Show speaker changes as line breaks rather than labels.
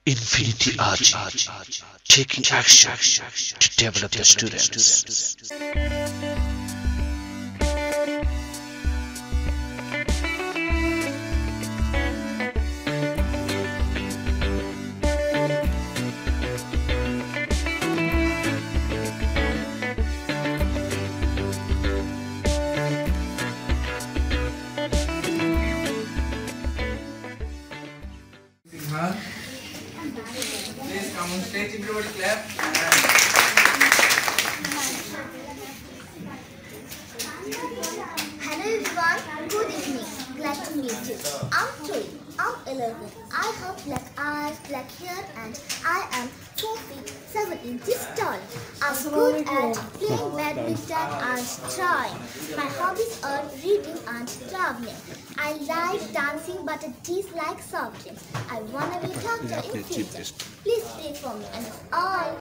Infinity Ahzee, taking action to develop the students.
Please come on stage, everybody clap.
Hello everyone, good evening. Glad to meet you. I'm Chloe. I'm 11. I have black eyes, black hair, and I am 4 feet 7 inches tall. I'm good at playing badminton and drawing. My hobbies are reading and traveling. I like dancing, but it dislike soft drinks. I wanna be a doctor in future. Please pray for me and all.